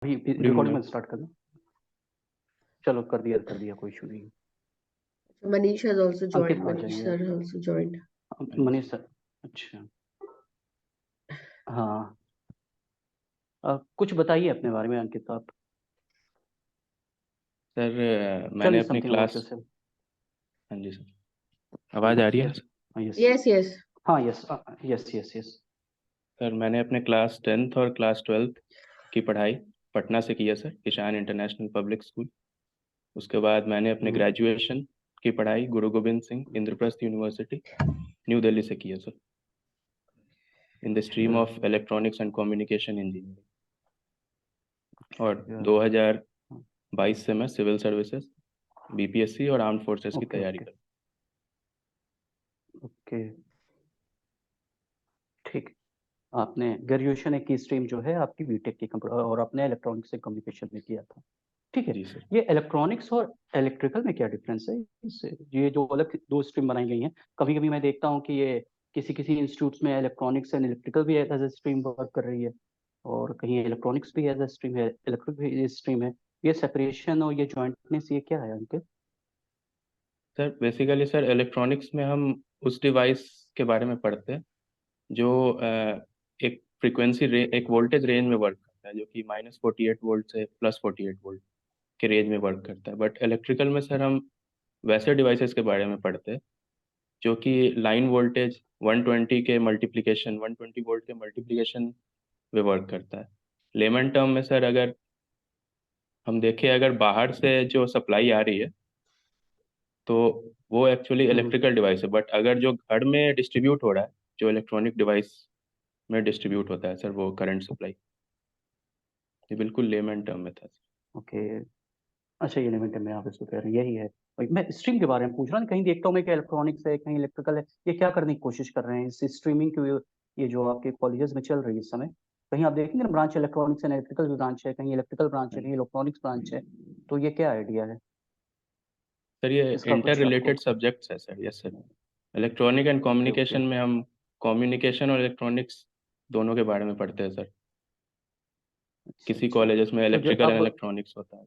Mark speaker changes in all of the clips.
Speaker 1: अभी
Speaker 2: good
Speaker 1: recording
Speaker 2: evening.
Speaker 1: में start करना। चलो कर दिया कोई इशू नहीं।
Speaker 3: Manish has also
Speaker 1: Ankit
Speaker 3: joined.
Speaker 1: आ
Speaker 3: Manish
Speaker 1: जाइए
Speaker 3: sir
Speaker 1: आप।
Speaker 3: has also joined.
Speaker 1: Manish sir. अच्छा। हाँ। कुछ बताइए अपने बारे में अंकित आप।
Speaker 2: सर
Speaker 1: टेल
Speaker 2: मैंने
Speaker 1: मी
Speaker 2: अपनी
Speaker 1: समथिंग अबाउट
Speaker 2: क्लास।
Speaker 1: योरसेल्फ।
Speaker 2: हाँ जी सर, आवाज़ आ रही है?
Speaker 1: यस। यस।
Speaker 3: Yes.
Speaker 1: हाँ yes. Yes yes yes.
Speaker 2: Sir मैंने अपने क्लास 10th और क्लास 12th की पढ़ाई पटना से की है सर, किसान इंटरनेशनल पब्लिक स्कूल। उसके बाद मैंने अपने ग्रेजुएशन की पढ़ाई गुरु गोविंद सिंह इंद्रप्रस्थ यूनिवर्सिटी न्यू दिल्ली से की है sir, in the stream of electronics and communication engineering. और 2022 से मैं सिविल सर्विसेज, बीपीएससी और आर्म्ड फोर्सेस की तैयारी कर।
Speaker 1: ओके ठीक। आपने ग्रेजुएशन एक की स्ट्रीम जो है आपकी बीटेक की कंप्यूटर और आपने इलेक्ट्रॉनिक्स से कम्युनिकेशन में किया था। ठीक है।
Speaker 2: जी सर।
Speaker 1: ये इलेक्ट्रॉनिक्स और इलेक्ट्रिकल में क्या डिफरेंस है इससे, ये जो अलग दो स्ट्रीम बनाई गई हैं? कभी कभी मैं देखता हूँ कि ये किसी किसी इंस्टीट्यूट्स में इलेक्ट्रॉनिक्स एंड इलेक्ट्रिकल भी एज ए स्ट्रीम वर्क कर रही है, और कहीं इलेक्ट्रॉनिक्स भी एज ए स्ट्रीम है, इलेक्ट्रिक भी स्ट्रीम है। ये सेपरेशन और ये जॉइंटनेस ये क्या है अंकित?
Speaker 2: सर बेसिकली सर इलेक्ट्रॉनिक्स में हम उस डिवाइस के बारे में पढ़ते हैं जो एक एक वोल्टेज रेंज में वर्क करता है, जो कि -48 वोल्ट से +48 वोल्ट के रेंज में वर्क करता है। बट इलेक्ट्रिकल में सर हम वैसे डिवाइसेस के बारे में पढ़ते हैं जो कि लाइन वोल्टेज 120 वोल्ट के मल्टीप्लिकेशन में वर्क करता है। लेमन टर्म में सर अगर हम देखें, अगर बाहर से जो सप्लाई आ रही है तो वो एक्चुअली इलेक्ट्रिकल डिवाइस है, बट अगर जो घर में डिस्ट्रीब्यूट हो रहा है, जो इलेक्ट्रॉनिक डिवाइस में डिस्ट्रीब्यूट होता है सर, वो करंट सप्लाई। ये बिल्कुल लेमन टर्म में था।
Speaker 1: ओके। अच्छा ये लिमिटेड में आप इसको कह रहे हैं यही है। और मैं स्ट्रीम के बारे में पूछ रहा हूँ, कहीं देखता हूँ मैं कि इलेक्ट्रॉनिक्स है कहीं इलेक्ट्रिकल है, ये क्या करने की कोशिश कर रहे हैं इस स्ट्रीमिंग की? ये जो आपके कॉलेजेस में चल रही है इस समय, कहीं आप देखेंगे ना ब्रांच इलेक्ट्रॉनिक्स एंड इलेक्ट्रिकल भी ब्रांच है, कहीं इलेक्ट्रिकल ब्रांच है, कहीं इलेक्ट्रॉनिक्स ब्रांच है। तो ये क्या आइडिया है
Speaker 2: सर ये
Speaker 1: इसका
Speaker 2: इंटर
Speaker 1: कुछ आपको?
Speaker 2: रिलेटेड सब्जेक्ट्स है sir. Yes sir, electronic and
Speaker 1: okay okay.
Speaker 2: Communication में हम कम्युनिकेशन और इलेक्ट्रॉनिक्स दोनों के बारे में पढ़ते हैं सर।
Speaker 1: अच्छा
Speaker 2: किसी
Speaker 1: अच्छा।
Speaker 2: कॉलेजेस में
Speaker 1: तो जो
Speaker 2: इलेक्ट्रिकल एंड
Speaker 1: अब
Speaker 2: इलेक्ट्रॉनिक्स होता है।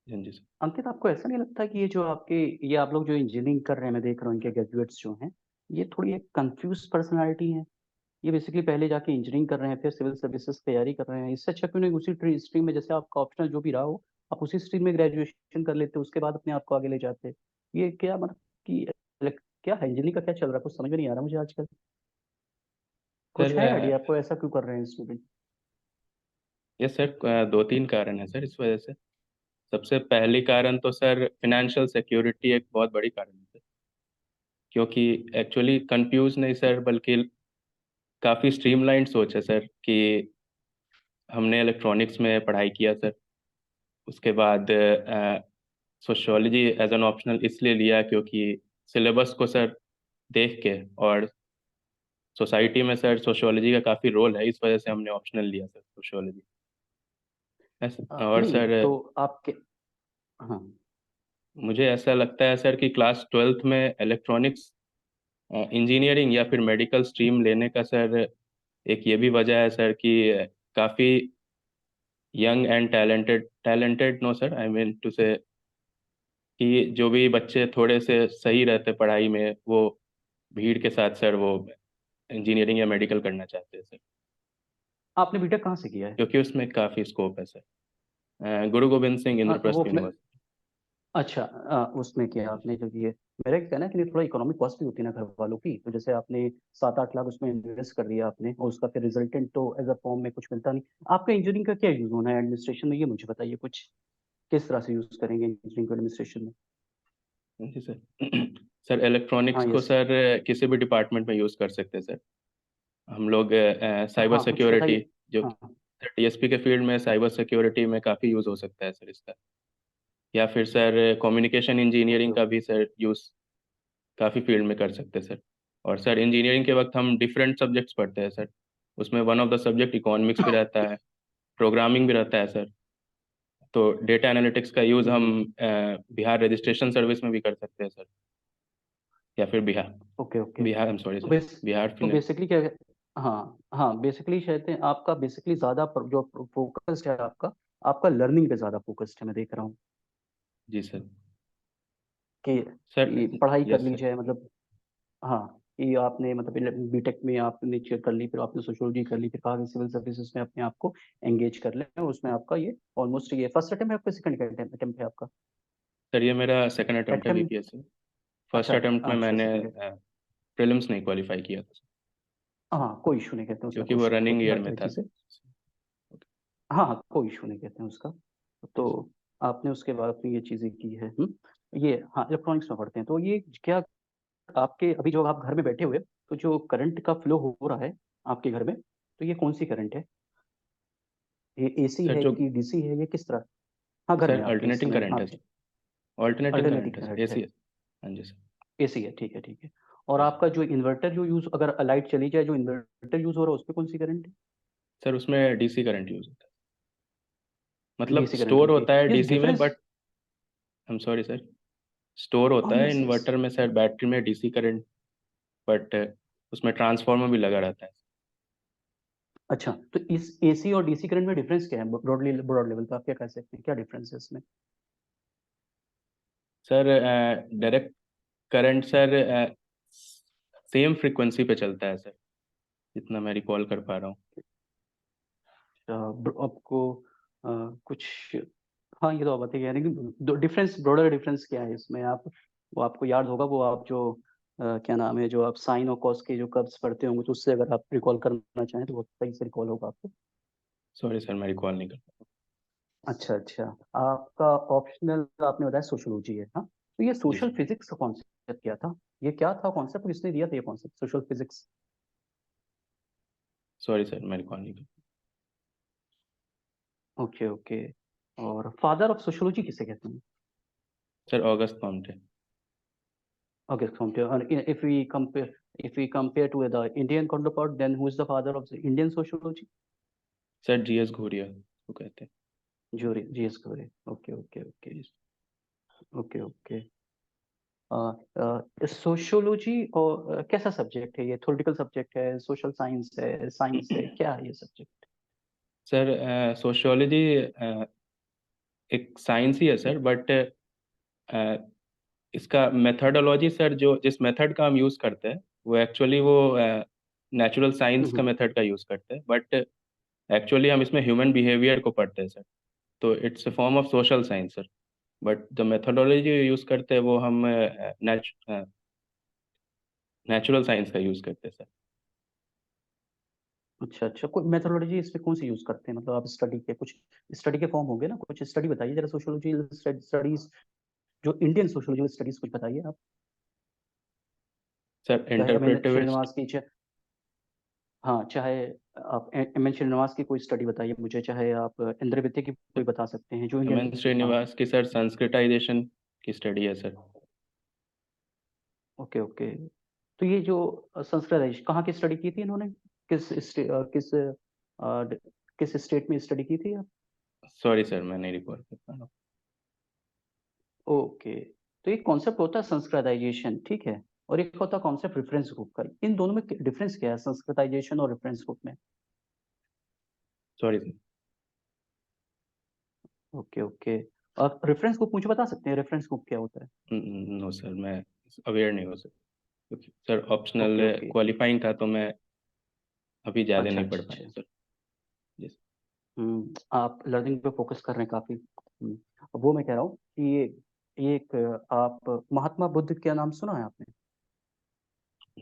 Speaker 2: हाँ जी सर।
Speaker 1: अंकित आपको ऐसा नहीं लगता कि ये जो आपके ये आप लोग जो इंजीनियरिंग कर रहे हैं, मैं देख रहा हूँ इनके ग्रेजुएट्स जो हैं, ये थोड़ी एक कंफ्यूज पर्सनालिटी है? ये बेसिकली पहले जाके इंजीनियरिंग कर रहे हैं फिर सिविल सर्विसेज तैयारी कर रहे हैं, इससे अच्छा क्यों नहीं उसी स्ट्रीम में, जैसे आपका ऑप्शनल जो भी रहा हो, आप उसी स्ट्रीम में ग्रेजुएशन कर लेते, उसके बाद अपने आप को आगे ले जाते। ये क्या मतलब कि क्या है इंजीनियरिंग का क्या चल रहा है, कुछ समझ में नहीं आ रहा मुझे आजकल। कुछ है
Speaker 2: सर
Speaker 1: आइडिया आपको ऐसा क्यों कर रहे हैं स्टूडेंट?
Speaker 2: यस सर, दो तीन कारण है सर इस वजह से। सबसे पहली कारण तो सर फिनेंशियल सिक्योरिटी एक बहुत बड़ी कारण है सर, क्योंकि एक्चुअली कंफ्यूज नहीं सर, बल्कि काफ़ी स्ट्रीमलाइंड सोच है सर कि हमने इलेक्ट्रॉनिक्स में पढ़ाई किया सर। उसके बाद सोशियोलॉजी एज एन ऑप्शनल इसलिए लिया क्योंकि सिलेबस को सर देख के, और सोसाइटी में सर सोशियोलॉजी का काफ़ी रोल है, इस वजह से हमने ऑप्शनल लिया सर सोशियोलॉजी। और
Speaker 1: नहीं
Speaker 2: सर
Speaker 1: तो आपके। हाँ।
Speaker 2: मुझे ऐसा लगता है सर कि क्लास 12th में इलेक्ट्रॉनिक्स इंजीनियरिंग या फिर मेडिकल स्ट्रीम लेने का सर एक ये भी वजह है सर कि काफ़ी young and talented talented no sir, I mean to say कि जो भी बच्चे थोड़े से सही रहते पढ़ाई में, वो भीड़ के साथ सर वो इंजीनियरिंग या मेडिकल करना चाहते हैं सर,
Speaker 1: आपने बीटेक कहाँ से किया है?
Speaker 2: क्योंकि उसमें काफ़ी स्कोप है सर। गुरु गोविंद सिंह
Speaker 1: वो
Speaker 2: इंद्रप्रस्थ यूनिवर्सिटी।
Speaker 1: अच्छा उसमें क्या आपने जो ये, मेरा क्या कहना है कि थोड़ा इकोनॉमिक कॉस्ट भी होती है ना घर वालों की, तो जैसे आपने 7-8 लाख उसमें इन्वेस्ट कर दिया आपने और उसका फिर रिजल्टेंट तो एज अ फॉर्म में कुछ मिलता नहीं। आपका इंजीनियरिंग का क्या यूज होना है एडमिनिस्ट्रेशन में, ये मुझे बताइए कुछ, किस तरह से यूज करेंगे इंजीनियरिंग को एडमिनिस्ट्रेशन में?
Speaker 2: जी सर। सर इलेक्ट्रॉनिक्स
Speaker 1: हाँ
Speaker 2: को
Speaker 1: यस।
Speaker 2: सर किसी भी डिपार्टमेंट में यूज़ कर सकते हैं सर। हम लोग साइबर
Speaker 1: हाँ कुछ
Speaker 2: सिक्योरिटी,
Speaker 1: बताइए।
Speaker 2: जो
Speaker 1: हाँ।
Speaker 2: सर डीएसपी के फील्ड में साइबर सिक्योरिटी में काफ़ी यूज़ हो सकता है सर इसका। या फिर सर कम्युनिकेशन
Speaker 1: ओके
Speaker 2: इंजीनियरिंग का
Speaker 1: ओके।
Speaker 2: भी सर यूज़ काफ़ी फील्ड में कर सकते हैं सर। और सर इंजीनियरिंग के वक्त हम डिफरेंट सब्जेक्ट्स पढ़ते हैं सर, उसमें one of the subject economics भी रहता है, प्रोग्रामिंग भी रहता है सर। तो डेटा एनालिटिक्स का यूज़ हम बिहार रजिस्ट्रेशन सर्विस में भी कर सकते हैं सर, या फिर Bihar
Speaker 1: okay okay.
Speaker 2: Bihar I am sorry
Speaker 1: तो
Speaker 2: सर, बिहार
Speaker 1: तो
Speaker 2: फिन।
Speaker 1: बेसिकली क्या है, हाँ हाँ, बेसिकली कहते हैं आपका बेसिकली ज़्यादा जो फोकस्ड है आपका लर्निंग पे ज़्यादा फोकस्ड है, मैं देख रहा हूँ
Speaker 2: जी सर।
Speaker 1: कि
Speaker 2: सर
Speaker 1: पढ़ाई कर
Speaker 2: यस
Speaker 1: ली
Speaker 2: सर।
Speaker 1: जाए, मतलब हाँ, कि आपने मतलब बीटेक में आपने चेक कर ली, फिर आपने सोशियोलॉजी कर ली, फिर कहा कि सिविल सर्विसेज में अपने आप को एंगेज कर लें, उसमें आपका ये ऑलमोस्ट ये फर्स्ट अटेम्प्ट है आपका, सेकंड अटेम्प्ट है आपका?
Speaker 2: सर ये मेरा सेकंड अटेम्प्ट है
Speaker 1: अटेम्प्ट,
Speaker 2: बीपीएससी। फर्स्ट
Speaker 1: अच्छा
Speaker 2: अटेम्प्ट में
Speaker 1: अच्छा,
Speaker 2: मैंने
Speaker 1: सेकंड है।
Speaker 2: प्रीलिम्स नहीं क्वालिफाई किया था
Speaker 1: हाँ, कोई इशू नहीं कहते हैं उसका,
Speaker 2: क्योंकि वो
Speaker 1: कुछ
Speaker 2: रनिंग
Speaker 1: होती
Speaker 2: ईयर
Speaker 1: बात
Speaker 2: में
Speaker 1: है
Speaker 2: था।
Speaker 1: चीज़ें। हाँ हाँ, कोई इशू नहीं कहते हैं उसका। तो आपने उसके बाद अपनी ये चीज़ें की है। ये हाँ, इलेक्ट्रॉनिक्स में पढ़ते हैं, तो ये क्या आपके अभी जो आप घर में बैठे हुए, तो जो करंट का फ्लो हो रहा है आपके घर में, तो ये कौन सी करंट है? ये एसी
Speaker 2: सर
Speaker 1: है
Speaker 2: जो
Speaker 1: कि डीसी है, ये किस तरह? हाँ, घर
Speaker 2: सर
Speaker 1: में आपके इस
Speaker 2: अल्टरनेटिंग
Speaker 1: समय,
Speaker 2: करंट
Speaker 1: हाँ
Speaker 2: है
Speaker 1: जी,
Speaker 2: सर। अल्टरनेटिंग करंट
Speaker 1: अल्टरनेटिंग
Speaker 2: है सर,
Speaker 1: करंट है,
Speaker 2: एसी है। हाँ जी सर।
Speaker 1: एसी है, ठीक है ठीक है। और
Speaker 2: जी सर।
Speaker 1: आपका जो इन्वर्टर जो यूज़, अगर लाइट चली जाए, जो इन्वर्टर यूज़ हो रहा है, उसमें कौन सी करंट है?
Speaker 2: सर उसमें डीसी करंट यूज होता है, मतलब
Speaker 1: डीसी करंट
Speaker 2: स्टोर
Speaker 1: होती है,
Speaker 2: होता है
Speaker 1: ये
Speaker 2: डीसी में,
Speaker 1: difference.
Speaker 2: But I am sorry sir, store होता है
Speaker 1: यस यस।
Speaker 2: इन्वर्टर में सर, बैटरी में डीसी करंट, बट उसमें ट्रांसफार्मर भी लगा रहता है।
Speaker 1: अच्छा, तो इस एसी और डीसी करंट में डिफरेंस क्या है? ब्रॉड लेवल पे आप क्या कह सकते हैं, क्या डिफरेंस है इसमें?
Speaker 2: Sir direct current sir same frequency पे चलता है सर, जितना मैं रिकॉल कर पा रहा हूँ।
Speaker 1: आपको कुछ, हाँ, ये तो आप बताइए, यानी कि डिफरेंस, ब्रॉडर डिफरेंस क्या है इसमें? आप वो आपको याद होगा, वो आप जो क्या नाम है, जो आप साइन और कॉस के जो कर्व्स पढ़ते होंगे, तो उससे अगर आप रिकॉल करना चाहें तो बहुत सही से रिकॉल होगा आपको।
Speaker 2: सॉरी सर, मैं रिकॉल नहीं कर पा
Speaker 1: अच्छा अच्छा, आपका ऑप्शनल आपने बताया सोशियोलॉजी है, हाँ? तो ये
Speaker 2: रहा। जी
Speaker 1: सोशल
Speaker 2: सर।
Speaker 1: फिजिक्स का कॉन्सेप्ट क्या था? ये क्या था कॉन्सेप्ट, किसने दिया था ये concept, social physics?
Speaker 2: Sorry sir, मैं रिकॉल नहीं कर
Speaker 1: ओके ओके। और फादर ऑफ सोशियोलॉजी किसे कहते हैं?
Speaker 2: Sir August Comte.
Speaker 1: Okay, compare. And if we compare to the Indian counterpart, then who is the father of the Indian sociology?
Speaker 2: Sir GS Ghurye को कहते हैं।
Speaker 1: G.S. Ghurye. Okay, okay, okay,
Speaker 2: जी।
Speaker 1: okay, okay. Sociology और कैसा subject है ये? Theoretical subject है, social science है, क्या है ये सब्जेक्ट?
Speaker 2: सर सोशियोलॉजी एक साइंस ही है सर, बट इसका मेथडोलॉजी सर, जो जिस मेथड का हम यूज़ करते हैं वो एक्चुअली वो नेचुरल साइंस का
Speaker 1: हम्म,
Speaker 2: मेथड का यूज़ करते हैं, बट एक्चुअली हम इसमें ह्यूमन बिहेवियर को पढ़ते हैं सर। तो it's a form of social science sir, but जो मेथडोलॉजी यूज़ करते हैं वो हम नेचुरल साइंस का यूज़ करते हैं सर।
Speaker 1: अच्छा अच्छा, कोई मेथोडोलॉजी इसमें कौन सी यूज करते हैं? मतलब आप स्टडी के कुछ स्टडी के फॉर्म होंगे ना, कुछ स्टडी बताइए जरा, सोशियोलॉजी स्टडीज, जो इंडियन सोशियोलॉजी स्टडीज, कुछ बताइए आप।
Speaker 2: सर
Speaker 1: चाहे एम एन
Speaker 2: इंटरप्रेटिविस्ट।
Speaker 1: श्रीनिवास की, हाँ, चाहे आप एम एन श्रीनिवास की कोई स्टडी बताइए मुझे, चाहे आप इंद्र वित्ते की कोई बता सकते हैं, जो
Speaker 2: एम
Speaker 1: इंडियन।
Speaker 2: एन
Speaker 1: हाँ,
Speaker 2: श्रीनिवास की सर संस्कृताइजेशन की स्टडी है सर।
Speaker 1: Okay okay. तो ये जो संस्कृत है, कहाँ की स्टडी की थी इन्होंने? किस किस स्टेट में स्टडी की थी आप?
Speaker 2: सॉरी सर, मैं नहीं रिकॉल कर पा रहा हूँ।
Speaker 1: ओके। तो एक कॉन्सेप्ट होता है संस्कृताइजेशन, ठीक है, और एक होता है कॉन्सेप्ट रेफरेंस ग्रुप का। इन दोनों में डिफरेंस क्या है, संस्कृताइजेशन और रेफरेंस ग्रुप में?
Speaker 2: Sorry sir.
Speaker 1: Okay okay. आप रेफरेंस ग्रुप मुझे बता सकते हैं, रेफरेंस ग्रुप क्या होता है?
Speaker 2: नो सर, मैं अवेयर नहीं हो सकता क्योंकि sir optional
Speaker 1: okay okay.
Speaker 2: Qualifying था, तो मैं अभी ज़्यादा
Speaker 1: अच्छा
Speaker 2: नहीं पढ़
Speaker 1: अच्छा
Speaker 2: पाया
Speaker 1: अच्छा।
Speaker 2: सर। जी सर।
Speaker 1: आप लर्निंग पे फोकस कर रहे हैं काफी। अब वो मैं कह रहा हूँ कि ये एक आप महात्मा बुद्ध, क्या नाम सुना है आपने?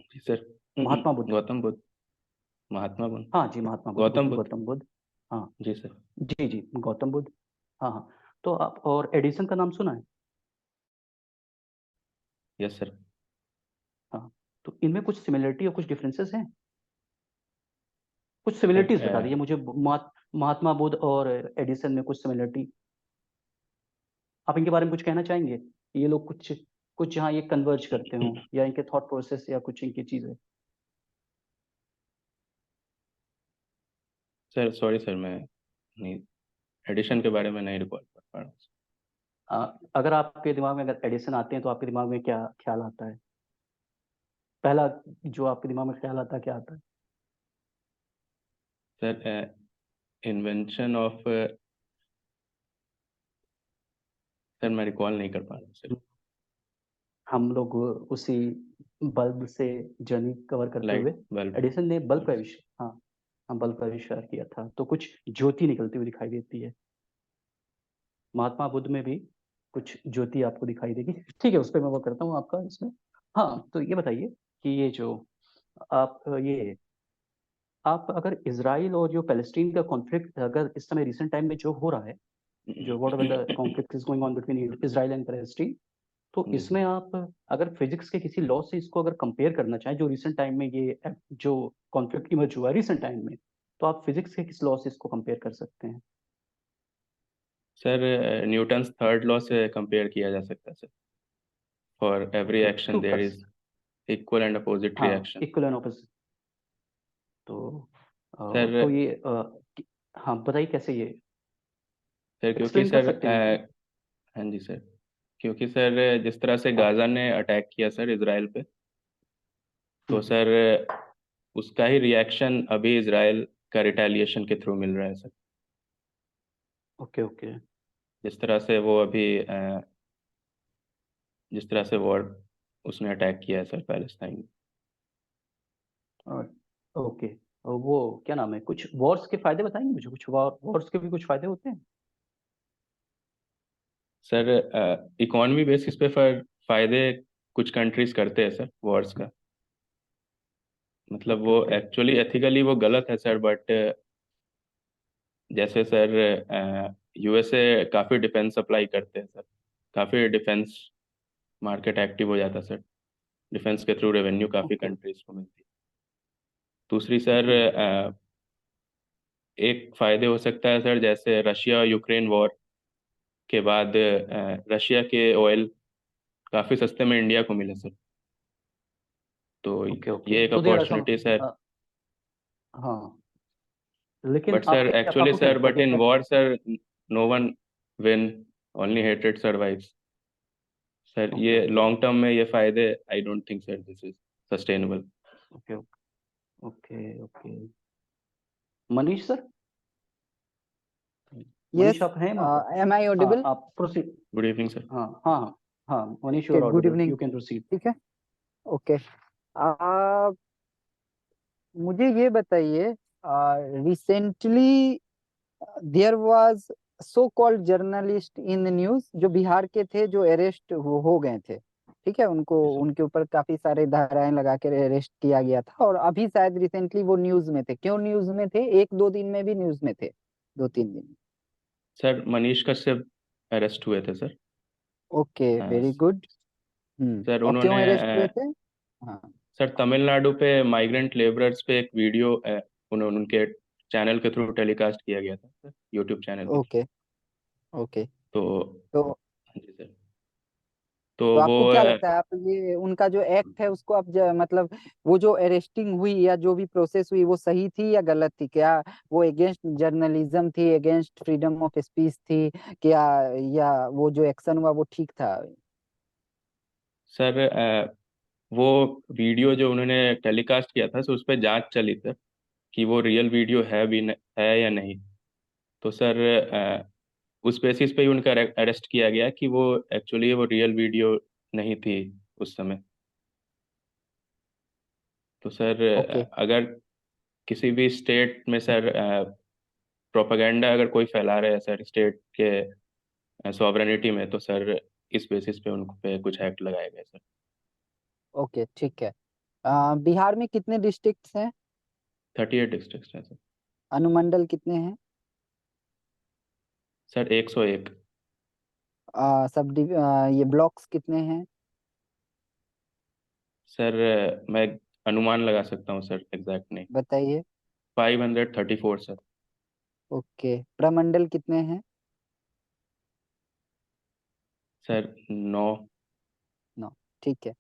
Speaker 2: जी सर।
Speaker 1: महात्मा बुद्ध।
Speaker 2: गौतम बुद्ध। महात्मा बुद्ध।
Speaker 1: हाँ जी, महात्मा बुद्ध,
Speaker 2: गौतम बुद्ध।
Speaker 1: गौतम बुद्ध। हाँ
Speaker 2: जी सर।
Speaker 1: जी जी, गौतम बुद्ध। हाँ हाँ। तो आप और एडिसन का नाम सुना है?
Speaker 2: Yes sir.
Speaker 1: हाँ। तो इनमें कुछ सिमिलरिटी और कुछ डिफरेंसेस हैं? कुछ
Speaker 2: सर
Speaker 1: सिमिलरिटीज बता दीजिए मुझे, महात्मा बुद्ध और एडिसन में कुछ सिमिलरिटी। आप इनके बारे में कुछ कहना चाहेंगे? ये लोग कुछ कुछ जहाँ ये कन्वर्ज करते हों, या इनके थॉट प्रोसेस, या कुछ इनकी चीजें।
Speaker 2: सर सॉरी सर, मैं नहीं, एडिशन के बारे में नहीं रिकॉल कर पा रहा हूँ।
Speaker 1: अगर आपके दिमाग में अगर एडिशन आते हैं, तो आपके दिमाग में क्या ख्याल आता है? पहला जो आपके दिमाग में ख्याल आता है, क्या आता है?
Speaker 2: सर इन्वेंशन ऑफ सर मैं रिकॉल नहीं कर पा रहा सर।
Speaker 1: हम लोग उसी बल्ब से जर्नी कवर करते हुए
Speaker 2: लाइट बल्ब।
Speaker 1: एडिसन ने बल्ब का आविष्कार, हाँ हाँ, बल्ब का आविष्कार किया था, तो कुछ ज्योति निकलती हुई दिखाई देती है। महात्मा बुद्ध में भी कुछ ज्योति आपको दिखाई देगी। ठीक है, उस पर मैं वो करता हूँ आपका इसमें। हाँ, तो ये बताइए कि ये जो आप अगर इसराइल और जो पैलेस्टीन का कॉन्फ्लिक्ट अगर इस समय रिसेंट टाइम में जो हो रहा है, जो what ever the conflict is going on between Israel and Palestine, तो
Speaker 2: जी
Speaker 1: इसमें आप अगर फिजिक्स के किसी लॉ से इसको अगर कंपेयर करना चाहें, जो रिसेंट टाइम में ये जो कॉन्फ्लिक्ट इमर्ज हुआ है रिसेंट टाइम में, तो आप फिजिक्स के किस लॉ से इसको कंपेयर कर सकते हैं?
Speaker 2: सर न्यूटन्स थर्ड लॉ से कंपेयर किया जा सकता है sir. For every
Speaker 1: okay,
Speaker 2: action
Speaker 1: to
Speaker 2: there
Speaker 1: plus,
Speaker 2: is equal and opposite
Speaker 1: हाँ,
Speaker 2: रिएक्शन।
Speaker 1: Equal and opposite. तो
Speaker 2: सर
Speaker 1: ये हाँ बताइए कैसे ये
Speaker 2: सर क्योंकि
Speaker 1: एक्सप्लेन कर
Speaker 2: सर
Speaker 1: सकते हैं आप?
Speaker 2: हाँ जी सर, क्योंकि सर जिस तरह से
Speaker 1: हाँ।
Speaker 2: गाजा ने अटैक किया सर इसराइल पे, तो
Speaker 1: हम्म,
Speaker 2: सर उसका ही रिएक्शन अभी इसराइल का रिटेलिएशन के थ्रू मिल रहा है सर।
Speaker 1: Okay okay.
Speaker 2: जिस तरह से वो अभी जिस तरह से वॉर उसने अटैक किया है सर पैलेस्टाइन में।
Speaker 1: ओके, वो क्या नाम है, कुछ वॉर्स के फायदे बताएंगे मुझे, कुछ वॉर्स के भी कुछ फायदे होते हैं?
Speaker 2: सर इकोनॉमी बेसिस पे फायदे कुछ कंट्रीज करते हैं सर वॉर्स का। मतलब
Speaker 1: ओके
Speaker 2: वो
Speaker 1: ओके
Speaker 2: एक्चुअली एथिकली वो गलत है सर, बट जैसे सर यूएसए काफ़ी डिफेंस सप्लाई करते हैं सर, काफ़ी डिफेंस मार्केट एक्टिव हो जाता है सर। डिफेंस के थ्रू रेवेन्यू काफ़ी
Speaker 1: ओके
Speaker 2: कंट्रीज को मिलती है। दूसरी सर
Speaker 1: ओके
Speaker 2: एक फ़ायदे हो सकता है सर, जैसे रशिया यूक्रेन वॉर के बाद रशिया के ऑयल काफ़ी सस्ते में इंडिया को मिले सर। तो
Speaker 1: ओके ओके,
Speaker 2: ये एक
Speaker 1: तो there are some,
Speaker 2: opportunity sir.
Speaker 1: हाँ, लेकिन
Speaker 2: बट सर
Speaker 1: आपके
Speaker 2: एक्चुअली
Speaker 1: आपको क्या
Speaker 2: सर,
Speaker 1: लगता है
Speaker 2: बट
Speaker 1: कि
Speaker 2: in war sir no one win, only हेटेड सर्वाइव्स। सर
Speaker 1: ओके
Speaker 2: ये
Speaker 1: ओके
Speaker 2: लॉन्ग टर्म में ये फायदे I don't think sir this is sustainable.
Speaker 1: Okay okay okay. Manish sir,
Speaker 3: Yes,
Speaker 1: Manish आप हैं वहाँ पर?
Speaker 3: am I
Speaker 1: हाँ,
Speaker 3: audible?
Speaker 1: आप प्रोसीड।
Speaker 2: Good evening sir.
Speaker 1: हाँ हाँ हाँ हाँ, Manish you
Speaker 3: Okay,
Speaker 1: are
Speaker 3: good
Speaker 1: audible,
Speaker 3: evening.
Speaker 1: You can proceed.
Speaker 3: ठीक है, ओके। मुझे ये बताइए, recently there was so called journalist in the news जो बिहार के थे, जो अरेस्ट हो गए थे। ठीक है, उनको उनके ऊपर काफी सारे धाराएं लगा कर अरेस्ट किया गया था, और अभी शायद रिसेंटली वो न्यूज में थे। क्यों न्यूज में थे? एक दो दिन में भी न्यूज में थे, 2-3 दिन।
Speaker 2: सर मनीष कश्यप अरेस्ट हुए थे सर।
Speaker 3: ओके,
Speaker 2: हाँ,
Speaker 3: वेरी गुड।
Speaker 2: सर
Speaker 3: और क्यों
Speaker 2: उन्होंने
Speaker 3: अरेस्ट हुए थे? हाँ,
Speaker 2: सर तमिलनाडु पे माइग्रेंट लेबरर्स पे एक वीडियो उन्होंने उनके चैनल के थ्रू टेलीकास्ट किया गया था सर, यूट्यूब चैनल के थ्रू।
Speaker 3: Okay okay.
Speaker 2: तो
Speaker 3: तो
Speaker 2: हाँ जी सर, तो
Speaker 3: तो
Speaker 2: वो
Speaker 3: आपको क्या लगता है, आप ये उनका जो एक्ट है उसको आप मतलब वो जो अरेस्टिंग हुई या जो भी प्रोसेस हुई वो सही थी या गलत थी? क्या वो अगेंस्ट जर्नलिज्म थी, अगेंस्ट फ्रीडम ऑफ स्पीच थी क्या, या वो जो एक्शन हुआ वो ठीक था?
Speaker 2: सर वो वीडियो जो उन्होंने टेलीकास्ट किया था सर, उस पर जांच चली सर कि वो रियल वीडियो है है या नहीं। तो सर उस बेसिस पे ही उनका अरेस्ट किया गया कि वो एक्चुअली वो रियल वीडियो नहीं थी उस समय। तो सर
Speaker 3: ओके
Speaker 2: अगर किसी भी स्टेट में सर प्रोपागेंडा अगर कोई फैला रहे हैं सर स्टेट के सॉवरेनिटी में, तो सर इस बेसिस पे उन पे कुछ एक्ट लगाए गए सर।
Speaker 3: ओके, ठीक है। बिहार में कितने डिस्ट्रिक्ट्स हैं?
Speaker 2: 38 डिस्ट्रिक्ट हैं सर।
Speaker 3: अनुमंडल कितने हैं?
Speaker 2: सर 101।
Speaker 3: ये ब्लॉक्स कितने हैं?
Speaker 2: सर मैं अनुमान लगा सकता हूँ सर, एग्जैक्ट नहीं।
Speaker 3: बताइए।
Speaker 2: 534 सर।
Speaker 3: ओके, प्रमंडल कितने हैं?
Speaker 2: सर 9।
Speaker 3: 9, ठीक है,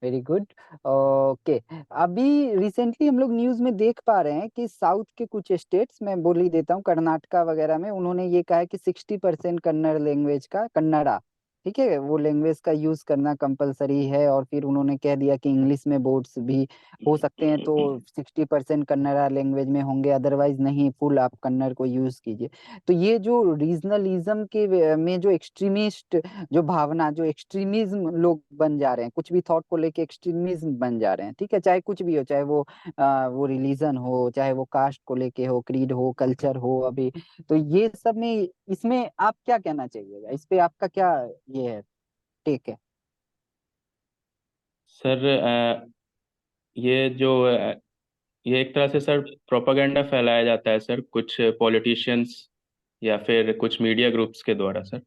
Speaker 3: वेरी गुड। ओके, अभी रिसेंटली हम लोग न्यूज में देख पा रहे हैं कि साउथ के कुछ स्टेट्स, मैं बोल ही देता हूँ, कर्नाटका वगैरह में उन्होंने ये कहा है कि 60% कन्नड़ लैंग्वेज का, कन्नड़ा ठीक है, वो लैंग्वेज का यूज करना कंपलसरी है, और फिर उन्होंने कह दिया कि इंग्लिश में बोर्ड्स भी हो सकते हैं, तो 60% कन्नड़ा लैंग्वेज में होंगे, अदरवाइज नहीं, फुल आप कन्नड़ को यूज कीजिए। तो ये जो रीजनलिज्म के में जो एक्सट्रीमिस्ट जो भावना, जो एक्सट्रीमिज्म लोग बन जा रहे हैं, कुछ भी थॉट को लेके एक्सट्रीमिज्म बन जा रहे हैं, ठीक है, चाहे कुछ भी हो, चाहे वो रिलीजन हो, चाहे वो कास्ट को लेके हो, क्रीड हो, कल्चर हो, अभी तो ये सब में, इसमें आप क्या कहना चाहिएगा, इस पे आपका क्या ये है, टेक है?
Speaker 2: सर ये एक तरह से सर प्रोपागेंडा फैलाया जाता है सर, कुछ पॉलिटिशियंस या फिर कुछ मीडिया ग्रुप्स के द्वारा सर।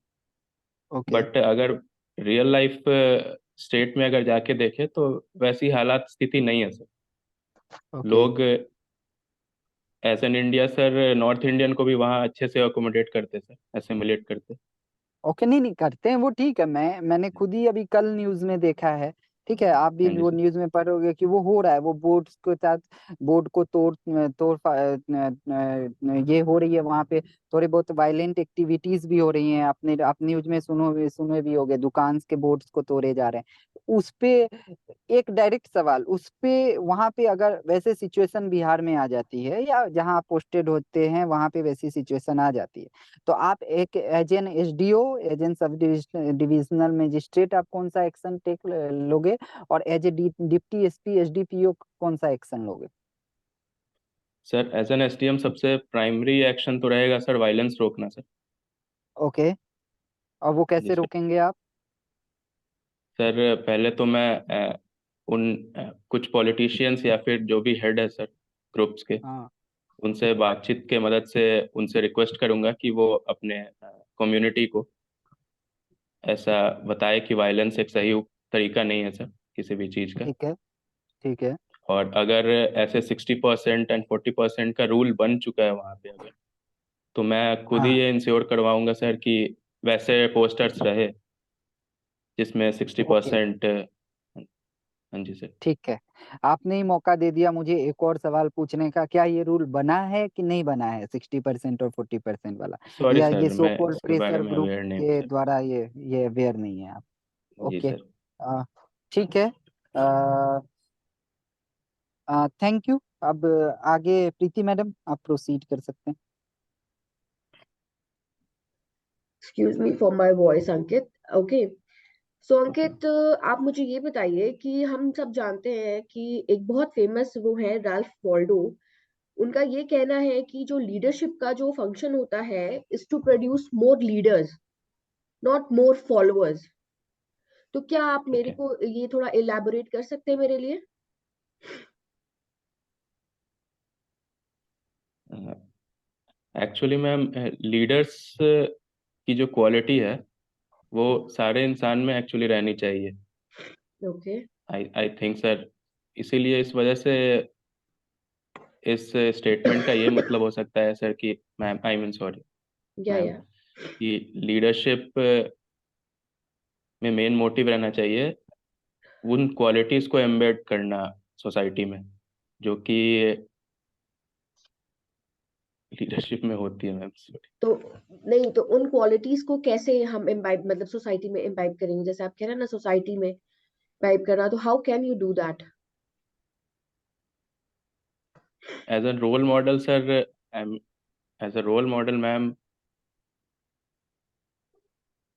Speaker 3: ओके।
Speaker 2: बट अगर रियल लाइफ स्टेट में अगर जाके देखें तो वैसी हालात स्थिति नहीं है सर।
Speaker 3: ओके।
Speaker 2: लोग as an India sir north Indian को भी वहाँ अच्छे से अकोमोडेट करते सर, एसिमिलेट करते।
Speaker 3: ओके, नहीं नहीं करते हैं वो, ठीक है, मैंने खुद ही अभी कल न्यूज में देखा है, ठीक है, आप भी
Speaker 2: हाँ जी
Speaker 3: वो
Speaker 2: सर।
Speaker 3: न्यूज में पढ़ोगे कि वो हो रहा है, वो बोर्ड्स के साथ बोर्ड को तोड़ तोड़ ये हो रही है वहां पे, थोड़ी बहुत वायलेंट एक्टिविटीज भी हो रही हैं, आप न्यूज में सुने भी होगे, दुकान के बोर्ड्स को तोड़े जा रहे हैं। उस पे एक डायरेक्ट सवाल, उस पे वहां पे अगर वैसे सिचुएशन बिहार में आ जाती है, या जहां आप पोस्टेड होते हैं वहां पे वैसी सिचुएशन आ जाती है, तो आप एक as an SDO, as an sub divisional magistrate, आप कौन सा एक्शन टेक लोगे, और as a deputy SP SDPO कौन सा एक्शन लोगे?
Speaker 2: सर एज एन एसडीएम सबसे प्राइमरी एक्शन तो रहेगा सर वायलेंस रोकना सर।
Speaker 3: ओके, और वो
Speaker 2: जी
Speaker 3: कैसे
Speaker 2: सर।
Speaker 3: रोकेंगे आप?
Speaker 2: सर पहले तो मैं कुछ पॉलिटिशियंस या फिर जो भी हेड है सर ग्रुप्स के,
Speaker 3: हाँ।
Speaker 2: उनसे बातचीत के मदद से उनसे रिक्वेस्ट करूंगा कि वो अपने कम्युनिटी को ऐसा बताए कि वायलेंस एक सही तरीका नहीं है सर किसी भी चीज़ का।
Speaker 3: ठीक है। ठीक है।
Speaker 2: और अगर ऐसे 60% एंड 40% का रूल बन चुका है वहाँ पे अगर, तो मैं खुद ही
Speaker 3: हाँ।
Speaker 2: ये इंश्योर करवाऊंगा सर कि वैसे पोस्टर्स रहे जिसमें सिक्सटी
Speaker 3: ओके।
Speaker 2: परसेंट हाँ जी सर।
Speaker 3: ठीक है, आपने ही मौका दे दिया मुझे एक और सवाल पूछने का, क्या ये रूल बना है कि नहीं बना है, 60% और 40% वाला,
Speaker 2: सॉरी
Speaker 3: या ये
Speaker 2: सर,
Speaker 3: सो
Speaker 2: मैं
Speaker 3: कॉल्ड
Speaker 2: इसके बारे
Speaker 3: प्रेशर
Speaker 2: में
Speaker 3: ग्रुप
Speaker 2: अवेयर नहीं हूँ
Speaker 3: के
Speaker 2: सर।
Speaker 3: द्वारा ये अवेयर नहीं है आप?
Speaker 2: जी
Speaker 3: ओके।
Speaker 2: सर।
Speaker 3: ठीक है। Thank you. अब आगे प्रीति मैडम, आप प्रोसीड कर सकते हैं।
Speaker 4: Excuse me for my voice Ankit. Okay, so
Speaker 2: okay.
Speaker 4: Ankit, आप मुझे ये बताइए कि हम सब जानते हैं कि एक बहुत फेमस वो है राल्फ वॉल्डो। उनका ये कहना है कि जो लीडरशिप का जो फंक्शन होता है is to produce more leaders, not more followers. तो क्या आप मेरे
Speaker 2: ओके।
Speaker 4: को ये थोड़ा इलेबोरेट कर सकते हैं मेरे लिए?
Speaker 2: एक्चुअली मैम लीडर्स की जो क्वालिटी है वो सारे इंसान में एक्चुअली रहनी चाहिए।
Speaker 4: Okay.
Speaker 2: I I think sir, इसीलिए इस वजह से इस स्टेटमेंट का ये मतलब हो सकता है सर कि ma'am, I mean sorry ma'am,
Speaker 4: या
Speaker 2: कि लीडरशिप में मेन मोटिव रहना चाहिए उन क्वालिटीज को एम्बेड करना सोसाइटी में, जो कि लीडरशिप में होती है मैम, सॉरी।
Speaker 4: तो नहीं, तो उन क्वालिटीज को कैसे हम इम्बाइब, मतलब सोसाइटी में इम्बाइब करेंगे? जैसे आप कह रहे हैं ना सोसाइटी में इम्बाइब करना, तो how can you do that?
Speaker 2: As a role model sir, as a role model ma'am,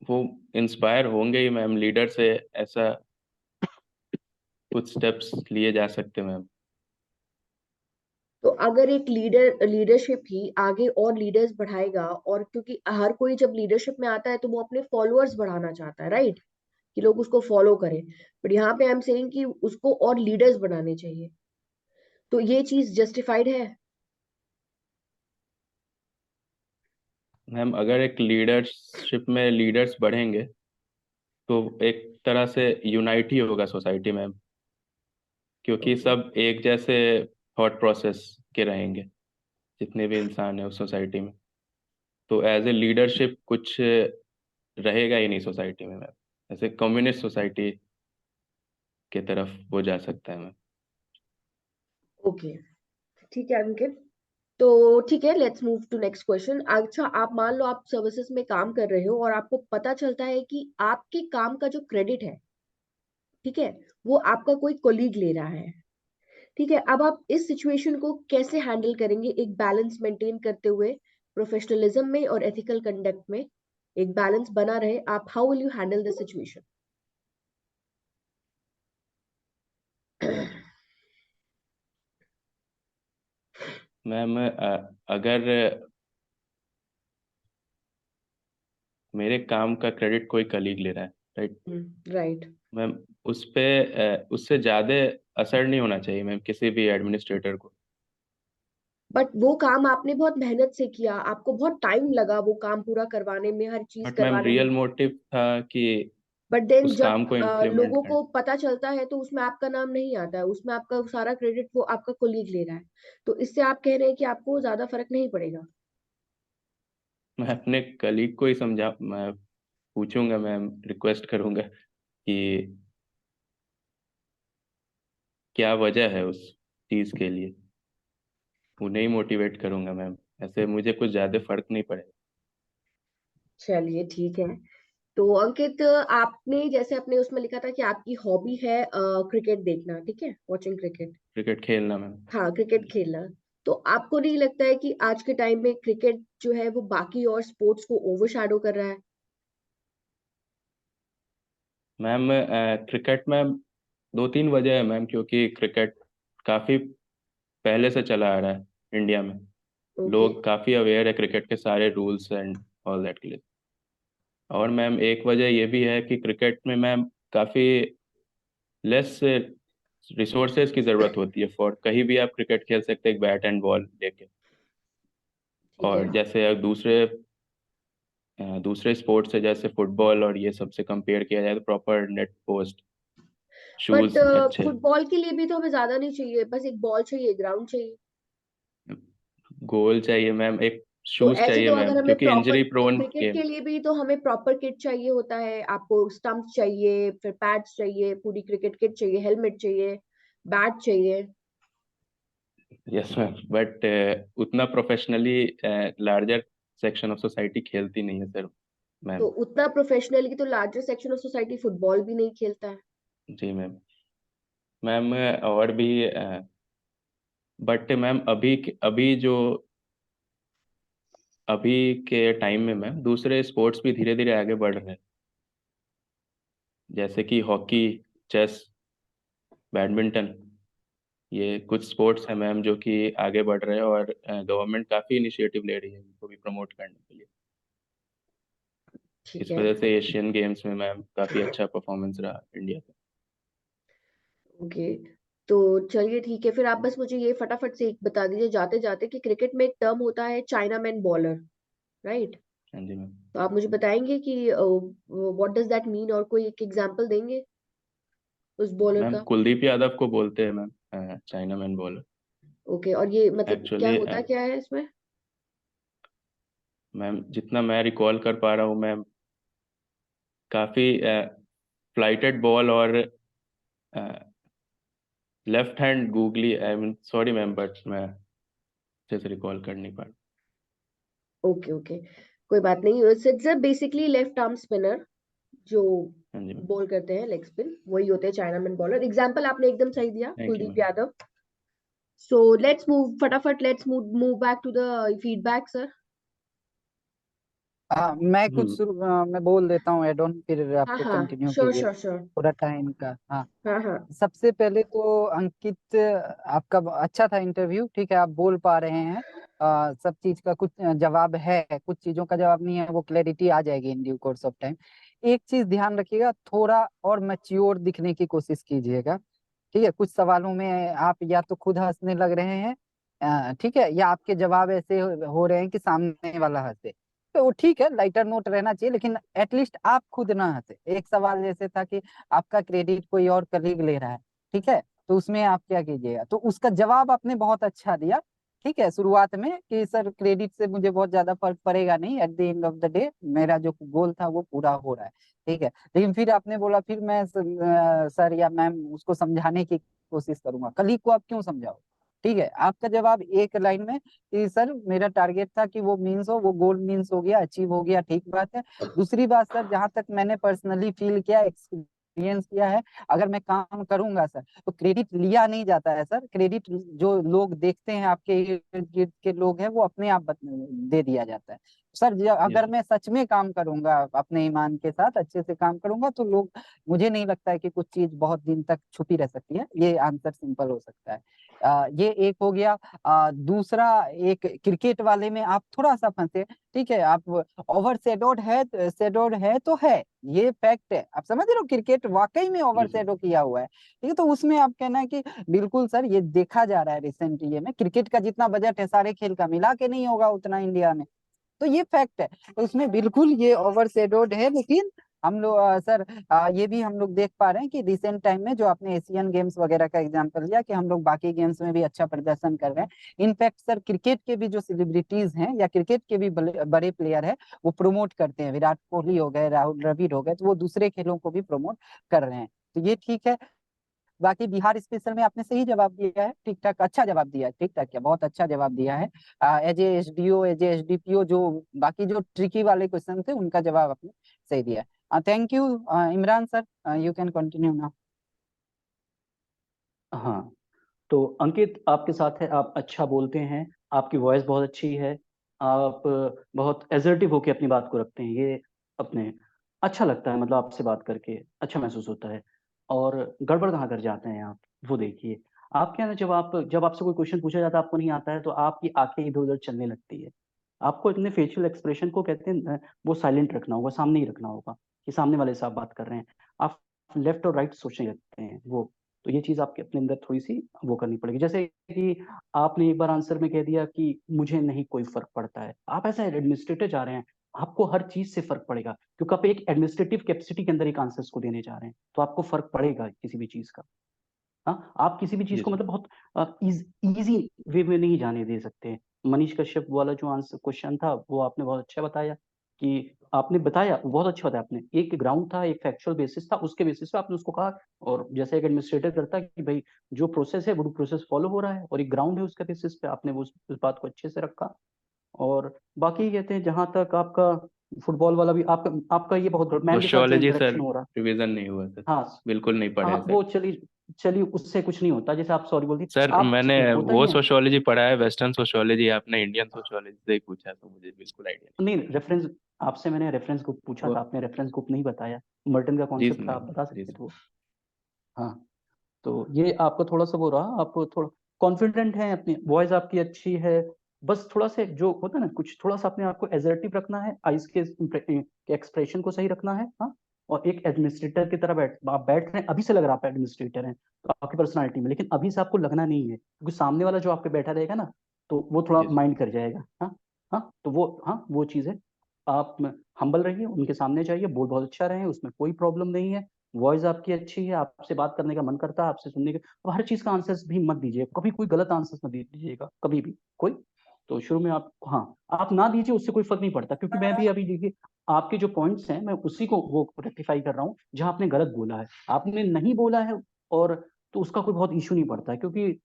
Speaker 2: वो इंस्पायर होंगे ही मैम लीडर से। ऐसा कुछ स्टेप्स लिए जा सकते हैं मैम।
Speaker 4: तो अगर एक लीडरशिप ही आगे और लीडर्स बढ़ाएगा, और क्योंकि हर कोई जब लीडरशिप में आता है तो वो अपने फॉलोअर्स बढ़ाना चाहता है, राइट, कि लोग उसको फॉलो करें। बट यहाँ पे आई एम सेइंग कि उसको और लीडर्स बनाने चाहिए, तो ये चीज जस्टिफाइड है?
Speaker 2: मैम अगर एक लीडरशिप में लीडर्स बढ़ेंगे तो एक तरह से यूनाइट ही होगा सोसाइटी में, क्योंकि
Speaker 4: ओके।
Speaker 2: सब एक जैसे थॉट प्रोसेस के रहेंगे जितने भी इंसान है उस सोसाइटी में। तो एज ए लीडरशिप कुछ रहेगा ही नहीं सोसाइटी में मैम, ऐसे कम्युनिस्ट सोसाइटी की तरफ वो जा सकता है मैम।
Speaker 4: ओके, ठीक है अंकित। तो ठीक है, let's move to next question. अच्छा, आप मान लो आप सर्विसेज में काम कर रहे हो और आपको पता चलता है कि आपके काम का जो क्रेडिट है, ठीक है, वो आपका कोई कोलीग ले रहा है। ठीक है, अब आप इस सिचुएशन को कैसे हैंडल करेंगे, एक बैलेंस मेंटेन करते हुए, प्रोफेशनलिज्म में और एथिकल कंडक्ट में एक बैलेंस बना रहे, आप how will you handle the situation?
Speaker 2: Ma'am अगर मेरे काम का क्रेडिट कोई कलीग ले रहा है, राइट,
Speaker 4: राइट।
Speaker 2: मैम उस पे उससे ज्यादा असर नहीं होना चाहिए मैम किसी भी एडमिनिस्ट्रेटर को।
Speaker 4: बट वो काम आपने बहुत मेहनत से किया, आपको बहुत टाइम लगा वो काम पूरा करवाने में, हर चीज
Speaker 2: बट मैम
Speaker 4: करवाने में।
Speaker 2: रियल मोटिव था कि
Speaker 4: बट देन
Speaker 2: उस
Speaker 4: जब
Speaker 2: काम को इम्प्लीमेंट
Speaker 4: लोगों
Speaker 2: करना।
Speaker 4: को पता चलता है तो उसमें आपका नाम नहीं आता है, उसमें आपका सारा क्रेडिट वो आपका कोलीग ले रहा है। तो इससे आप कह रहे हैं कि आपको ज्यादा फर्क नहीं पड़ेगा?
Speaker 2: मैं अपने कलीग को ही मैं पूछूंगा मैम, रिक्वेस्ट करूंगा कि क्या वजह है उस चीज के लिए, उन्हें ही मोटिवेट करूंगा मैम, ऐसे मुझे कुछ ज्यादा फर्क नहीं पड़ेगा।
Speaker 4: चलिए ठीक है। तो अंकित, आपने जैसे अपने उसमें लिखा था कि आपकी हॉबी है क्रिकेट देखना, ठीक है, वॉचिंग क्रिकेट।
Speaker 2: क्रिकेट खेलना मैम।
Speaker 4: हाँ, क्रिकेट खेलना। तो आपको नहीं लगता है कि आज के टाइम में क्रिकेट जो है वो बाकी और स्पोर्ट्स को ओवरशैडो कर रहा है?
Speaker 2: मैम क्रिकेट में दो तीन वजह है मैम, क्योंकि क्रिकेट काफी पहले से चला आ रहा है इंडिया में,
Speaker 4: ओके।
Speaker 2: लोग काफी अवेयर है क्रिकेट के सारे रूल्स एंड ऑल दैट के लिए। और मैम एक वजह ये भी है कि क्रिकेट में मैम काफी लेस रिसोर्सेज की जरूरत होती है, फॉर कहीं भी आप क्रिकेट खेल सकते हैं एक बैट एंड बॉल लेके।
Speaker 4: ठीक है।
Speaker 2: और जैसे अब दूसरे स्पोर्ट्स से जैसे फुटबॉल और ये सबसे कंपेयर किया जाए तो proper net post
Speaker 4: but
Speaker 2: shoes अच्छे,
Speaker 4: फुटबॉल के लिए भी तो हमें ज्यादा नहीं चाहिए, बस एक बॉल चाहिए, ग्राउंड चाहिए।
Speaker 2: गोल चाहिए मैम, एक
Speaker 4: तो
Speaker 2: शूज
Speaker 4: ऐसे
Speaker 2: चाहिए
Speaker 4: तो
Speaker 2: मैम,
Speaker 4: अगर हमें
Speaker 2: क्योंकि
Speaker 4: प्रॉपर,
Speaker 2: इंजरी
Speaker 4: तो
Speaker 2: प्रोन
Speaker 4: क्रिकेट
Speaker 2: गेम।
Speaker 4: के लिए भी तो हमें प्रॉपर किट चाहिए होता है, आपको स्टंप्स चाहिए, फिर पैड्स चाहिए, पूरी क्रिकेट किट चाहिए, हेलमेट चाहिए, बैट चाहिए।
Speaker 2: यस मैम, बट उतना professionally larger section of society खेलती नहीं है सर
Speaker 4: तो
Speaker 2: मैम।
Speaker 4: उतना प्रोफेशनली तो larger section of society football भी नहीं खेलता है।
Speaker 2: जी मैम। मैम और भी बट मैम अभी के टाइम में मैम दूसरे स्पोर्ट्स भी धीरे धीरे आगे बढ़ रहे हैं, जैसे कि हॉकी, चेस, बैडमिंटन, ये कुछ स्पोर्ट्स हैं मैम जो कि आगे बढ़ रहे हैं, और गवर्नमेंट काफ़ी इनिशिएटिव ले रही है इनको भी प्रमोट करने के लिए।
Speaker 4: ठीक
Speaker 2: इस
Speaker 4: है।
Speaker 2: वजह से एशियन गेम्स में मैम काफ़ी अच्छा परफॉर्मेंस रहा इंडिया का।
Speaker 4: ओके। तो चलिए ठीक है, फिर आप बस मुझे ये फटाफट से एक बता दीजिए जाते जाते कि क्रिकेट में एक टर्म होता है चाइना मैन बॉलर, राइट?
Speaker 2: हाँ जी मैम।
Speaker 4: तो आप मुझे बताएंगे कि व्हाट डज दैट मीन, और कोई एक एग्जांपल देंगे उस बॉलर
Speaker 2: मैम
Speaker 4: का?
Speaker 2: कुलदीप यादव को बोलते हैं ma'am China man bowler.
Speaker 4: Okay, और ये मतलब क्या
Speaker 2: एक्चुअली
Speaker 4: होता क्या है इसमें?
Speaker 2: मैम जितना मैं रिकॉल कर पा रहा हूँ मैम, काफ़ी फ्लाइटेड बॉल और left hand googly, I mean sorry ma'am, but मैं अच्छे से रिकॉल कर नहीं पा रहा।
Speaker 4: ओके ओके, कोई बात नहीं। It's basically left arm spinner जो
Speaker 2: हाँ जी मैम।
Speaker 4: बॉल करते हैं, लेग स्पिन, वही होते हैं चाइना मैन बॉलर। एग्जांपल आपने एकदम सही दिया,
Speaker 2: thank you
Speaker 4: Kuldeep
Speaker 2: ma'am.
Speaker 4: Yadav. So let's move फटाफट, let's move back to the feedback sir.
Speaker 3: मैं कुछ
Speaker 2: हम्म।
Speaker 3: मैं बोल देता हूँ एड ऑन, फिर
Speaker 4: हाँ
Speaker 3: आपको
Speaker 4: हाँ,
Speaker 3: कंटिन्यू
Speaker 4: श्योर
Speaker 3: कीजिए
Speaker 4: श्योर श्योर।
Speaker 3: पूरा टाइम का। हाँ,
Speaker 4: हाँ हाँ।
Speaker 3: सबसे पहले तो अंकित, आपका अच्छा था इंटरव्यू, ठीक है, आप बोल पा रहे हैं। सब चीज का कुछ जवाब है, कुछ चीजों का जवाब नहीं है, वो क्लैरिटी आ जाएगी in due course of time. एक चीज ध्यान रखिएगा, थोड़ा और मैच्योर दिखने की कोशिश कीजिएगा, ठीक है। कुछ सवालों में आप या तो खुद हंसने लग रहे हैं, ठीक है, या आपके जवाब ऐसे हो रहे हैं कि सामने वाला हंसे। तो वो ठीक है, लाइटर नोट रहना चाहिए, लेकिन एटलीस्ट आप खुद ना हंसे। एक सवाल जैसे था कि आपका क्रेडिट कोई और कलीग ले रहा है, ठीक है, तो उसमें आप क्या कीजिएगा, तो उसका जवाब आपने बहुत अच्छा दिया, ठीक है, शुरुआत में कि सर क्रेडिट से मुझे बहुत ज्यादा फर्क पड़ेगा नहीं, at the end of the day मेरा जो गोल था वो पूरा हो रहा है, ठीक है। लेकिन फिर आपने बोला फिर मैं सर या मैम उसको समझाने की कोशिश करूंगा। कलीग को आप क्यों समझाओ? ठीक है, आपका जवाब एक लाइन में कि सर मेरा टारगेट था कि वो मीन्स हो, वो गोल मीन्स हो गया, अचीव हो गया, ठीक बात है। दूसरी बात सर, जहां तक मैंने पर्सनली फील किया, एक्सपीरियंस किया है, अगर मैं काम करूंगा सर तो क्रेडिट लिया नहीं जाता है सर। क्रेडिट जो लोग देखते हैं, आपके इर्द गिर्द के लोग हैं, वो अपने आप दे दिया जाता है सर। अगर
Speaker 2: यस
Speaker 3: मैं सच में काम करूंगा, अपने ईमान के साथ अच्छे से काम करूंगा, तो लोग, मुझे नहीं लगता है कि कुछ चीज बहुत दिन तक छुपी रह सकती है। ये आंसर सिंपल हो सकता है। ये एक हो गया। दूसरा, एक क्रिकेट वाले में आप थोड़ा सा फंसे। ठीक है, आप ओवर शेडोड है तो है, ये फैक्ट है, आप समझ रहे हो, क्रिकेट वाकई में ओवर
Speaker 2: जी सर।
Speaker 3: शेडो किया हुआ है। ठीक है, तो उसमें आप कहना है कि बिल्कुल सर, ये देखा जा रहा है रिसेंट ये में, क्रिकेट का जितना बजट है सारे खेल का मिला के नहीं होगा उतना इंडिया में, तो ये फैक्ट है। तो इसमें बिल्कुल ये ओवर शेडोड है। लेकिन हम लोग सर, ये भी हम लोग देख पा रहे हैं कि रिसेंट टाइम में, जो आपने एशियन गेम्स वगैरह का एग्जांपल लिया, कि हम लोग बाकी गेम्स में भी अच्छा प्रदर्शन कर रहे हैं। इनफैक्ट सर, क्रिकेट के भी जो सेलिब्रिटीज हैं या क्रिकेट के भी बड़े प्लेयर हैं, वो प्रमोट करते हैं। विराट कोहली हो गए, राहुल द्रविड़ हो गए, तो वो दूसरे खेलों को भी प्रमोट कर रहे हैं, तो ये ठीक है। बाकी बिहार स्पेशल में आपने सही जवाब दिया है, ठीक ठाक, अच्छा जवाब दिया है, ठीक ठाक क्या, बहुत अच्छा जवाब दिया है। As a SDO, as a SDPO, जो बाकी जो ट्रिकी वाले क्वेश्चन थे, उनका जवाब आपने सही दिया है। Thank you Imran sir, you can continue now.
Speaker 1: हाँ, तो अंकित आपके साथ है, आप अच्छा बोलते हैं, आपकी वॉइस बहुत अच्छी है, आप बहुत एजर्टिव होके अपनी बात को रखते हैं, ये अपने अच्छा लगता है, मतलब आपसे बात करके अच्छा महसूस होता है। और गड़बड़ कहाँ कर जाते हैं आप, वो देखिए। आप क्या है ना, जब आपसे कोई क्वेश्चन पूछा जाता है, आपको नहीं आता है, तो आपकी आंखें इधर उधर चलने लगती है। आपको अपने फेशियल एक्सप्रेशन को कहते हैं वो साइलेंट रखना होगा, सामने ही रखना होगा, कि सामने वाले से आप बात कर रहे हैं। आप लेफ्ट और राइट सोचने लगते हैं वो, तो ये चीज आपके अपने अंदर थोड़ी सी वो करनी पड़ेगी। जैसे कि आपने एक बार आंसर में कह दिया कि मुझे नहीं कोई फर्क पड़ता है, आप ऐसा एडमिनिस्ट्रेटर जा रहे हैं, आपको हर चीज से फर्क पड़ेगा, क्योंकि आप एक एडमिनिस्ट्रेटिव कैपेसिटी के अंदर एक आंसर्स को देने जा रहे हैं, तो आपको फर्क पड़ेगा किसी भी चीज का। हाँ, आप किसी भी चीज
Speaker 2: जी
Speaker 1: को
Speaker 2: सर।
Speaker 1: मतलब बहुत इजी वे में नहीं जाने दे सकते। मनीष कश्यप वाला जो आंसर क्वेश्चन था, वो आपने बहुत अच्छा बताया, कि आपने बताया, बहुत अच्छा बताया आपने। एक ग्राउंड था, एक फैक्चुअल बेसिस था, उसके बेसिस पे आपने उसको कहा, और जैसे एक एडमिनिस्ट्रेटर करता है कि भाई जो प्रोसेस है वो प्रोसेस फॉलो हो रहा है, और एक ग्राउंड है, उसके बेसिस पे आपने वो उस बात को अच्छे से रखा। और बाकी कहते हैं, जहां तक आपका फुटबॉल वाला भी, आपका आपका ये बहुत मैम के साथ जो
Speaker 2: सोशियोलॉजी सर
Speaker 1: इंटरेक्शन हो रहा,
Speaker 2: रिवीजन नहीं हुआ सर,
Speaker 1: हाँ
Speaker 2: बिल्कुल नहीं पढ़ा
Speaker 1: हाँ,
Speaker 2: है सर।
Speaker 1: वो चलिए चलिए, उससे कुछ नहीं होता, जैसे आप सॉरी बोलती,
Speaker 2: सर
Speaker 1: आप
Speaker 2: मैंने
Speaker 1: होता ही
Speaker 2: वो
Speaker 1: है।
Speaker 2: सोशियोलॉजी पढ़ा है, वेस्टर्न सोशियोलॉजी, आपने इंडियन सोशियोलॉजी से ही पूछा, तो मुझे बिल्कुल आइडिया
Speaker 1: नहीं, रेफरेंस, आपसे मैंने रेफरेंस ग्रुप पूछा
Speaker 2: नहीं।
Speaker 1: था,
Speaker 2: वो
Speaker 1: आपने रेफरेंस ग्रुप नहीं बताया। मर्टन का
Speaker 2: जी
Speaker 1: कॉन्सेप्ट था,
Speaker 2: नहीं।
Speaker 1: आप बता
Speaker 2: जी
Speaker 1: सकते
Speaker 2: सर।
Speaker 1: थे वो। हाँ, तो ये आपका थोड़ा सा वो रहा, आप थोड़ा कॉन्फिडेंट हैं, अपनी वॉइस आपकी अच्छी है। बस थोड़ा सा जो होता है ना, कुछ थोड़ा सा अपने आप को एजर्टिव रखना है, आइस के एक्सप्रेशन को सही रखना है। हाँ, और एक एडमिनिस्ट्रेटर की तरह आप बैठ रहे हैं, अभी से लग रहा है आप एडमिनिस्ट्रेटर हैं, तो आपकी पर्सनालिटी में, लेकिन अभी से आपको लगना नहीं है, क्योंकि सामने वाला जो आपके बैठा रहेगा ना, तो वो थोड़ा
Speaker 2: जी सर।
Speaker 1: माइंड कर जाएगा। हाँ हाँ, तो वो, हाँ, वो चीज़ है। आप हम्बल रहिए, उनके सामने जाइए, बोल बहुत अच्छा रहे, उसमें कोई प्रॉब्लम नहीं है। वॉइस आपकी अच्छी है, आपसे बात करने का मन करता है, आपसे सुनने का। अब हर चीज का आंसर्स भी मत दीजिए, कभी कोई गलत आंसर्स मत दीजिएगा, कभी भी कोई। तो शुरू में आप, हाँ, आप ना दीजिए, उससे कोई फर्क नहीं पड़ता, क्योंकि मैं भी अभी देखिए, आपके जो पॉइंट्स हैं, मैं उसी को वो रेक्टिफाई कर रहा हूँ, जहां आपने गलत बोला है, आपने नहीं बोला है। और तो उसका कोई बहुत इशू नहीं पड़ता है, क्योंकि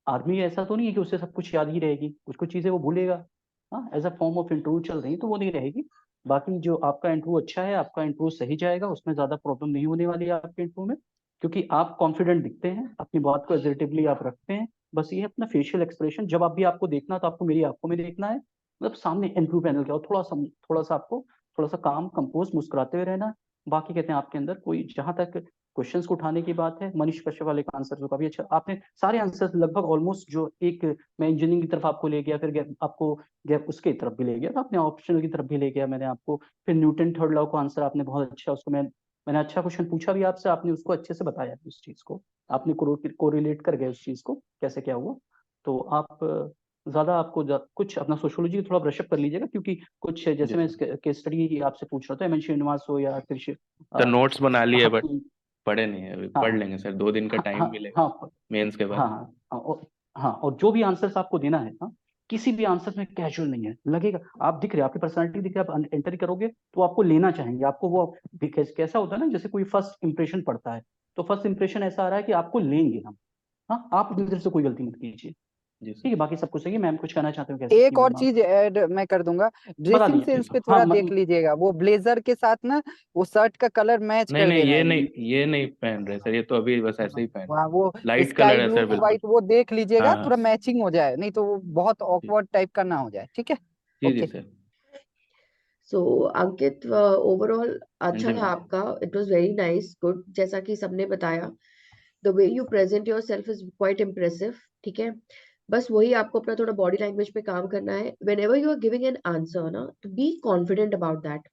Speaker 1: आदमी ऐसा तो नहीं है कि उससे सब कुछ याद ही रहेगी, कुछ कुछ चीजें वो भूलेगा। हाँ, as a form of interview चल रही है, तो वो नहीं रहेगी। बाकी जो आपका इंटरव्यू अच्छा है, आपका इंटरव्यू सही जाएगा, उसमें ज्यादा प्रॉब्लम नहीं होने वाली है आपके इंटरव्यू में, क्योंकि आप कॉन्फिडेंट दिखते हैं, अपनी बात को एजर्टिवली आप रखते हैं। बस ये है अपना फेशियल एक्सप्रेशन, जब आप भी आपको देखना, तो आपको मेरी आंखों में देखना है, मतलब सामने इंटरव्यू पैनल के, और थोड़ा सा आपको थोड़ा सा काम कंपोज मुस्कुराते हुए रहना है। बाकी कहते हैं आपके अंदर कोई, जहां तक क्वेश्चंस को उठाने की बात है, मनीष कश्यप वाले का आंसर जो काफी अच्छा, आपने सारे आंसर्स लगभग ऑलमोस्ट, जो एक मैं इंजीनियरिंग की तरफ आपको ले गया, फिर आपको गैप उसके तरफ भी ले गया, तो आपने ऑप्शनल की तरफ भी ले गया मैंने आपको। फिर न्यूटन थर्ड लॉ का आंसर आपने बहुत अच्छा, उसको मैंने अच्छा क्वेश्चन पूछा भी आपसे, आपने उसको अच्छे से बताया उस चीज को, आपने कोरिलेट कर गए उस चीज को, कैसे क्या हुआ। तो आप ज्यादा आपको कुछ अपना सोशियोलॉजी थोड़ा ब्रशअप कर लीजिएगा, क्योंकि कुछ जैसे
Speaker 2: जी
Speaker 1: मैं
Speaker 2: सर।
Speaker 1: केस स्टडी आपसे पूछ रहा था, एम एन श्रीनिवास हो या फिर
Speaker 2: सर नोट्स बना लिए, बट
Speaker 1: हाँ
Speaker 2: पढ़े नहीं है अभी,
Speaker 1: हाँ
Speaker 2: पढ़ लेंगे सर, 2 दिन का
Speaker 1: हाँ
Speaker 2: टाइम
Speaker 1: हाँ
Speaker 2: मिलेगा
Speaker 1: हाँ
Speaker 2: मेंस के
Speaker 1: हाँ
Speaker 2: बाद।
Speaker 1: हाँ, और जो भी आंसर्स आपको देना है, हाँ, किसी भी आंसर में कैजुअल नहीं है, लगेगा आप दिख रहे हैं, आपकी पर्सनालिटी दिख रही है, आप एंटर करोगे तो आपको लेना चाहेंगे, आपको वो कैसा होता है ना, जैसे कोई फर्स्ट इंप्रेशन पड़ता है, तो फर्स्ट इंप्रेशन ऐसा आ रहा है कि आपको लेंगे हम। हाँ, आप अपनी तरफ से कोई गलती मत कीजिए।
Speaker 2: जी सर।
Speaker 1: ठीक है, बाकी सब कुछ सही है। मैम कुछ कहना चाहते हो, कह सकती
Speaker 3: एक
Speaker 1: हैं
Speaker 3: और
Speaker 1: मैम आप।
Speaker 3: चीज ऐड मैं कर दूंगा,
Speaker 1: बता
Speaker 3: ड्रेसिंग
Speaker 1: दीजिए
Speaker 3: सेंस
Speaker 1: प्लीज।
Speaker 3: पे
Speaker 1: हाँ
Speaker 3: थोड़ा देख लीजिएगा, वो ब्लेजर के साथ ना वो शर्ट का कलर मैच
Speaker 2: नहीं
Speaker 3: कर
Speaker 2: नहीं,
Speaker 3: देना है।
Speaker 2: ये नहीं पहन रहे सर, ये तो अभी बस ऐसे ही पहन
Speaker 3: वहाँ वो
Speaker 2: रहे, लाइट
Speaker 3: स्काई
Speaker 2: कलर है
Speaker 3: ब्लू
Speaker 2: सर, बिल्कुल।
Speaker 3: व्हाइट वो देख लीजिएगा,
Speaker 2: हाँ हाँ।
Speaker 3: थोड़ा मैचिंग हो जाए, नहीं तो वो बहुत
Speaker 2: जी
Speaker 3: ऑकवर्ड टाइप का ना हो जाए, ठीक है।
Speaker 2: जी
Speaker 3: ओके।
Speaker 2: सर।
Speaker 4: सो अंकित, ओवरऑल
Speaker 2: हाँ
Speaker 4: अच्छा
Speaker 2: जी
Speaker 4: था
Speaker 2: मैम।
Speaker 4: आपका, it was very nice, good, जैसा कि सबने बताया। The way you present your self is quite impressive, ठीक है। बस वही आपको अपना थोड़ा बॉडी लैंग्वेज पे काम करना है। Whenever you are giving an answer ना, तो बी कॉन्फिडेंट अबाउट दैट,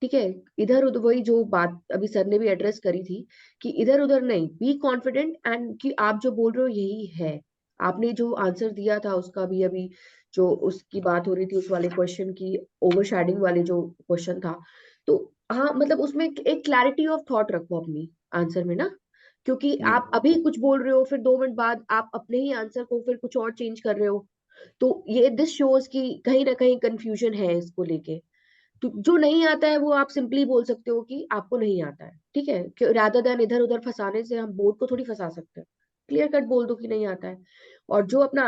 Speaker 4: ठीक है। इधर उधर, वही जो बात अभी सर ने भी एड्रेस करी थी, कि इधर उधर नहीं, बी कॉन्फिडेंट, एंड कि आप जो बोल रहे हो यही है। आपने जो आंसर दिया था उसका भी, अभी जो उसकी बात हो रही थी उस वाले क्वेश्चन की, ओवरशैडिंग वाले जो क्वेश्चन था, तो हाँ मतलब उसमें एक क्लैरिटी ऑफ थॉट रखो अपनी आंसर में ना, क्योंकि
Speaker 2: जी
Speaker 4: आप अभी कुछ बोल रहे हो, फिर 2 मिनट बाद आप अपने ही आंसर को फिर कुछ और चेंज कर रहे हो, तो ये दिस शोज कि कहीं ना कहीं कंफ्यूजन है इसको लेके। तो जो नहीं आता है वो आप सिंपली बोल सकते हो कि आपको नहीं आता है, ठीक है, रादर देन इधर उधर फंसाने से। हम बोर्ड को थोड़ी फंसा सकते हैं, क्लियर कट बोल दो कि नहीं आता है। और जो अपना